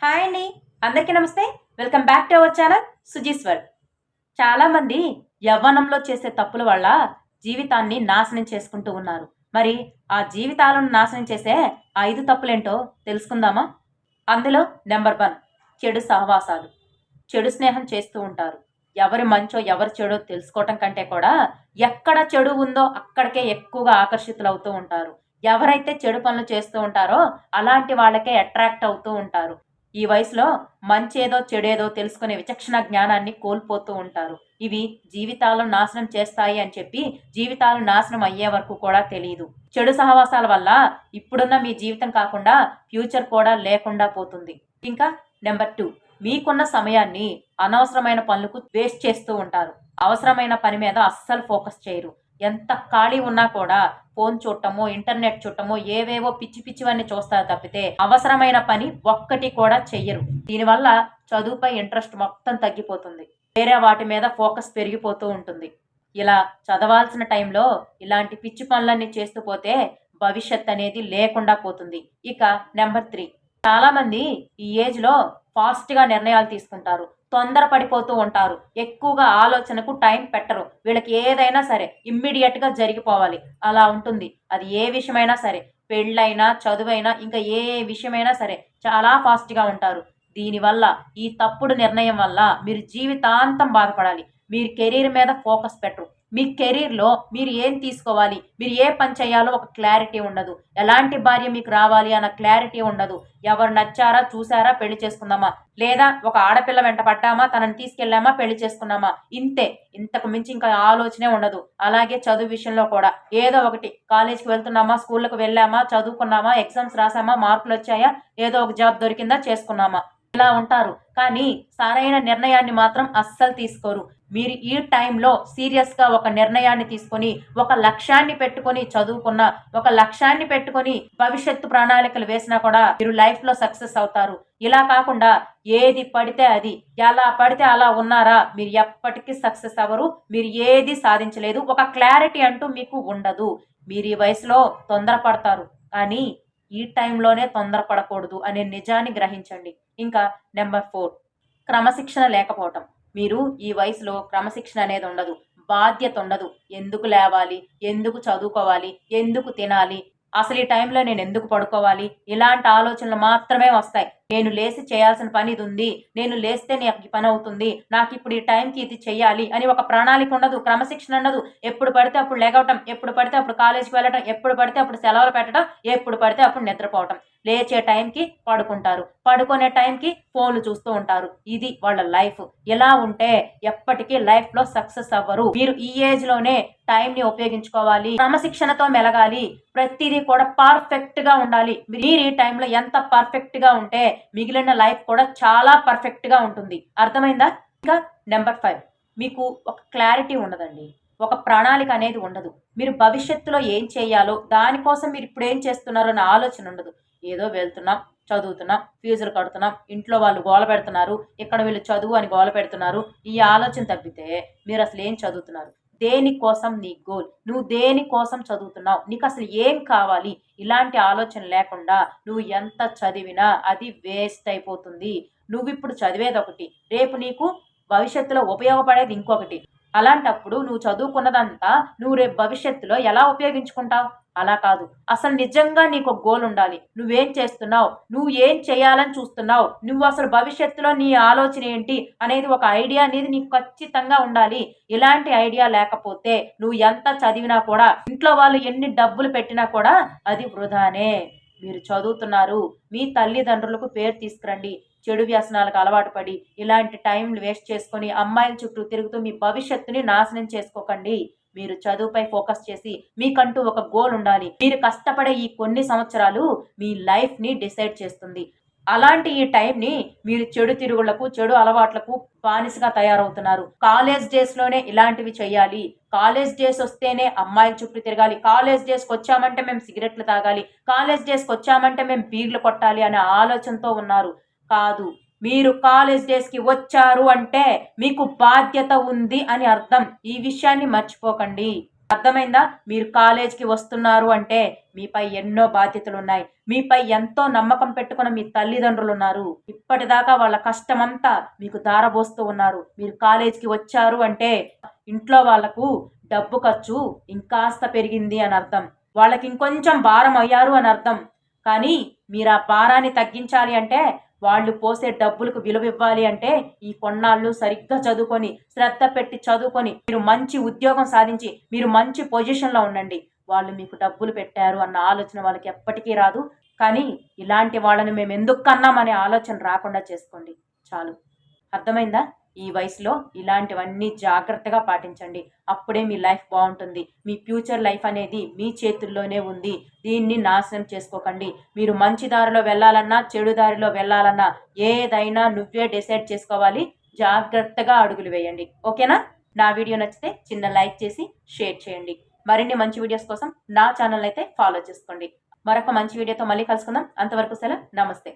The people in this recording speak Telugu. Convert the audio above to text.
హాయ్ అండి. అందరికీ నమస్తే. Welcome back to our channel Suji's world. చాలామంది యవ్వనంలో చేసే తప్పుల వల్ల జీవితాన్ని నాశనం చేసుకుంటూ ఉన్నారు. మరి ఆ జీవితాలను నాశనం చేసే 5 తప్పులేంటో తెలుసుకుందామా? అందులో నెంబర్ 1 చెడు సహవాసాలు. చెడు స్నేహం చేస్తూ ఉంటారు. ఎవరి మంచో ఎవరి చెడో తెలుసుకోవటం కంటే కూడా ఎక్కడ చెడు ఉందో అక్కడికే ఎక్కువగా ఆకర్షితులవుతూ ఉంటారు. ఎవరైతే చెడు పనులు చేస్తూ ఉంటారో అలాంటి వాళ్ళకే అట్రాక్ట్ అవుతూ ఉంటారు. ఈ వయసులో మంచేదో చెడేదో తెలుసుకునే విచక్షణ జ్ఞానాన్ని కోల్పోతూ ఉంటారు. ఇవి జీవితాలను నాశనం చేస్తాయి అని చెప్పి జీవితాలు నాశనం అయ్యే వరకు కూడా తెలియదు. చెడు సహవాసాల వల్ల ఇప్పుడున్న మీ జీవితం కాకుండా ఫ్యూచర్ కూడా లేకుండా పోతుంది. ఇంకా నెంబర్ 2 మీకున్న సమయాన్ని అనవసరమైన పనులకు వేస్ట్ చేస్తూ ఉంటారు. అవసరమైన పని మీద అస్సలు ఫోకస్ చేయరు. ఎంత ఖాళీ ఉన్నా కూడా ఫోన్ చూడటమో ఇంటర్నెట్ చూడటమో ఏవేవో పిచ్చి పిచ్చివన్నీ చూస్తారు తప్పితే అవసరమైన పని ఒక్కటి కూడా చెయ్యరు. దీనివల్ల చదువుపై ఇంట్రెస్ట్ మొత్తం తగ్గిపోతుంది. వేరే వాటి మీద ఫోకస్ పెరిగిపోతూ ఉంటుంది. ఇలా చదవాల్సిన టైంలో ఇలాంటి పిచ్చి పనులన్నీ చేస్తూ పోతే భవిష్యత్ అనేది లేకుండా పోతుంది. ఇక నెంబర్ 3 చాలా మంది ఈ ఏజ్ లో ఫాస్ట్ గా నిర్ణయాలు తీసుకుంటారు. తొందర పడిపోతూ ఉంటారు. ఎక్కువగా ఆలోచనకు టైం పెట్టరు. వీళ్ళకి ఏదైనా సరే ఇమ్మీడియట్ గా జరిగిపోవాలి అలా ఉంటుంది. అది ఏ విషయమైనా సరే, పెళ్ళైనా చదువైనా ఇంకా ఏ విషయమైనా సరే చాలా ఫాస్ట్ గా ఉంటారు. దీనివల్ల ఈ తప్పుడు నిర్ణయం వల్ల మీరు జీవితాంతం బాధపడాలి. మీరు కెరీర్ మీద ఫోకస్ పెట్టరు. మీ కెరీర్లో మీరు ఏం తీసుకోవాలి, మీరు ఏ పని చేయాలో ఒక క్లారిటీ ఉండదు. ఎలాంటి భార్య మీకు రావాలి అన్న క్లారిటీ ఉండదు. ఎవరు నచ్చారా చూసారా పెళ్లి చేసుకుందామా, లేదా ఒక ఆడపిల్ల వెంట పడ్డామా తనని తీసుకెళ్ళామా పెళ్లి చేసుకున్నామా, ఇంతే. ఇంతకు మించి ఇంకా ఆలోచనే ఉండదు. అలాగే చదువు విషయంలో కూడా ఏదో ఒకటి, కాలేజీకి వెళ్తున్నామా, స్కూళ్ళకు వెళ్ళామా, చదువుకున్నామా, ఎగ్జామ్స్ రాసామా, మార్కులు వచ్చాయా, ఏదో ఒక జాబ్ దొరికిందా చేసుకున్నామా, ఇలా ఉంటారు. కానీ సరైన నిర్ణయాన్ని మాత్రం అస్సలు తీసుకోరు. మీరు ఈ టైంలో సీరియస్గా ఒక నిర్ణయాన్ని తీసుకొని ఒక లక్ష్యాన్ని పెట్టుకొని చదువుకున్న, ఒక లక్ష్యాన్ని పెట్టుకొని భవిష్యత్తు ప్రణాళికలు వేసినా కూడా మీరు లైఫ్లో సక్సెస్ అవుతారు. ఇలా కాకుండా ఏది పడితే అది, ఎలా పడితే అలా ఉన్నారా, మీరు ఎప్పటికీ సక్సెస్ అవ్వరు. మీరు ఏది సాధించలేదు. ఒక క్లారిటీ అంటూ మీకు ఉండదు. మీరు ఈ వయసులో తొందరపడతారు, కానీ ఈ టైంలోనే తొందరపడకూడదు అనే నిజాన్ని గ్రహించండి. ఇంకా నెంబర్ 4 క్రమశిక్షణ లేకపోవటం. మీరు ఈ వయసులో క్రమశిక్షణ అనేది ఉండదు. బాధ్యత ఉండదు. ఎందుకు లేవాలి, ఎందుకు చదువుకోవాలి, ఎందుకు తినాలి, అసలు ఈ టైంలో నేను ఎందుకు పడుకోవాలి, ఇలాంటి ఆలోచనలు మాత్రమే వస్తాయి. నేను లేచి చేయాల్సిన పని ఇది ఉంది, నేను లేస్తే నాకు ఈ పని అవుతుంది, నాకు ఇప్పుడు ఈ టైంకి ఇది చెయ్యాలి అని ఒక ప్రణాళిక ఉండదు. క్రమశిక్షణ ఉండదు. ఎప్పుడు పడితే అప్పుడు లెగవటం, ఎప్పుడు పడితే అప్పుడు కాలేజీకి వెళ్ళటం, ఎప్పుడు పడితే అప్పుడు సెలవులు పెట్టడం, ఎప్పుడు పడితే అప్పుడు నిద్రపోవటం. లేచే టైంకి పడుకుంటారు, పడుకునే టైంకి ఫోన్లు చూస్తూ ఉంటారు. ఇది వాళ్ళ లైఫ్. ఇలా ఉంటే ఎప్పటికీ లైఫ్ లో సక్సెస్ అవ్వరు. మీరు ఈ ఏజ్ లోనే టైం ని ఉపయోగించుకోవాలి, క్రమశిక్షణతో మెలగాలి, ప్రతిదీ కూడా పర్ఫెక్ట్ గా ఉండాలి. మీరు ఈ టైంలో ఎంత పర్ఫెక్ట్ గా ఉంటే మిగిలిన లైఫ్ కూడా చాలా పర్ఫెక్ట్ గా ఉంటుంది. అర్థమైందా? ఇంకా నెంబర్ 5 మీకు ఒక క్లారిటీ ఉండదండి. ఒక ప్రణాళిక అనేది ఉండదు. మీరు భవిష్యత్తులో ఏం చేయాలో దానికోసం మీరు ఇప్పుడు ఏం చేస్తున్నారో అనే ఆలోచన ఉండదు. ఏదో వెళ్తున్నాం, చదువుతున్నాం, ఫీజులు కడుతున్నాం, ఇంట్లో వాళ్ళు గోల పెడుతున్నారు, ఇక్కడ వీళ్ళు చదువు అని గోల పెడుతున్నారు, ఈ ఆలోచన తప్పితే మీరు అసలు ఏం చదువుతున్నారు, దేనికోసం నీ గోల్, నువ్వు దేనికోసం చదువుతున్నావు, నీకు అసలు ఏం కావాలి, ఇలాంటి ఆలోచన లేకుండా నువ్వు ఎంత చదివినా అది వేస్ట్ అయిపోతుంది. నువ్వు ఇప్పుడు చదివేది ఒకటి, రేపు నీకు భవిష్యత్తులో ఉపయోగపడేది ఇంకొకటి. అలాంటప్పుడు నువ్వు చదువుకున్నదంతా నువ్వు రేపు భవిష్యత్తులో ఎలా ఉపయోగించుకుంటావు? అలా కాదు. అసలు నిజంగా నీకు ఒక గోల్ ఉండాలి. నువ్వేం చేస్తున్నావు, నువ్వు ఏం చేయాలని చూస్తున్నావు, నువ్వు అసలు భవిష్యత్తులో నీ ఆలోచన ఏంటి అనేది ఒక ఐడియా అనేది నీకు ఖచ్చితంగా ఉండాలి. ఇలాంటి ఐడియా లేకపోతే నువ్వు ఎంత చదివినా కూడా, ఇంట్లో వాళ్ళు ఎన్ని డబ్బులు పెట్టినా కూడా అది వృధానే. మీరు చదువుతున్నారు, మీ తల్లిదండ్రులకు పేరు తీసుకురండి. చెడు వ్యసనాలకు అలవాటు పడి ఇలాంటి టైంలు వేస్ట్ చేసుకొని అమ్మాయిల చుట్టూ తిరుగుతూ మీ భవిష్యత్తుని నాశనం చేసుకోకండి. మీరు చదువుపై ఫోకస్ చేసి మీకంటూ ఒక గోల్ ఉండాలి. మీరు కష్టపడే ఈ కొన్ని సంవత్సరాలు మీ లైఫ్ ని డిసైడ్ చేస్తుంది. అలాంటి ఈ టైంని మీరు చెడు తిరుగుళ్లకు, చెడు అలవాట్లకు బానిసగా తయారవుతున్నారు. కాలేజ్ డేస్ లోనే ఇలాంటివి చేయాలి, కాలేజ్ డేస్ వస్తేనే అమ్మాయిల చుట్టూ తిరగాలి, కాలేజ్ డేస్కి వచ్చామంటే మేము సిగరెట్లు తాగాలి, కాలేజ్ డేస్కి వచ్చామంటే మేము బీర్లు కొట్టాలి అనే ఆలోచనతో ఉన్నారు. కాదు, మీరు కాలేజ్ డేస్కి వచ్చారు అంటే మీకు బాధ్యత ఉంది అని అర్థం. ఈ విషయాన్ని మర్చిపోకండి. అర్థమైందా? మీరు కాలేజీకి వస్తున్నారు అంటే మీపై ఎన్నో బాధ్యతలు ఉన్నాయి. మీపై ఎంతో నమ్మకం పెట్టుకున్న మీ తల్లిదండ్రులు ఉన్నారు. ఇప్పటిదాకా వాళ్ళ కష్టమంతా మీకు ధారపోస్తూ ఉన్నారు. మీరు కాలేజీకి వచ్చారు అంటే ఇంట్లో వాళ్లకు డబ్బు ఖర్చు ఇంకాస్త పెరిగింది అని అర్థం. వాళ్ళకి ఇంకొంచెం భారం అయ్యారు అని అర్థం. కానీ మీరు ఆ భారాన్ని తగ్గించాలి అంటే, వాళ్ళు పోసే డబ్బులకు విలువ ఇవ్వాలి అంటే ఈ కొన్నాళ్ళు సరిగ్గా చదువుకొని, శ్రద్ధ పెట్టి చదువుకొని, మీరు మంచి ఉద్యోగం సాధించి, మీరు మంచి పొజిషన్లో ఉండండి. వాళ్ళు మీకు డబ్బులు పెట్టారు అన్న ఆలోచన వాళ్ళకి ఎప్పటికీ రాదు. కానీ ఇలాంటి వాళ్ళని మేము ఎందుకు కన్నాం అనే ఆలోచన రాకుండా చేసుకోండి చాలు. అర్థమైందా? ఈ వయసులో ఇలాంటివన్నీ జాగ్రత్తగా పాటించండి. అప్పుడే మీ లైఫ్ బాగుంటుంది. మీ ఫ్యూచర్ లైఫ్ అనేది మీ చేతుల్లోనే ఉంది. దీన్ని నాశనం చేసుకోకండి. మీరు మంచి దారిలో వెళ్ళాలన్నా, చెడు దారిలో వెళ్ళాలన్నా ఏదైనా నువ్వే డిసైడ్ చేసుకోవాలి. జాగ్రత్తగా అడుగులు వేయండి. ఓకేనా? నా వీడియో నచ్చితే చిన్న లైక్ చేసి షేర్ చేయండి. మరిన్ని మంచి వీడియోస్ కోసం నా ఛానల్ అయితే ఫాలో చేసుకోండి. మరొక మంచి వీడియోతో మళ్ళీ కలుసుకుందాం. అంతవరకు సెలవు. నమస్తే.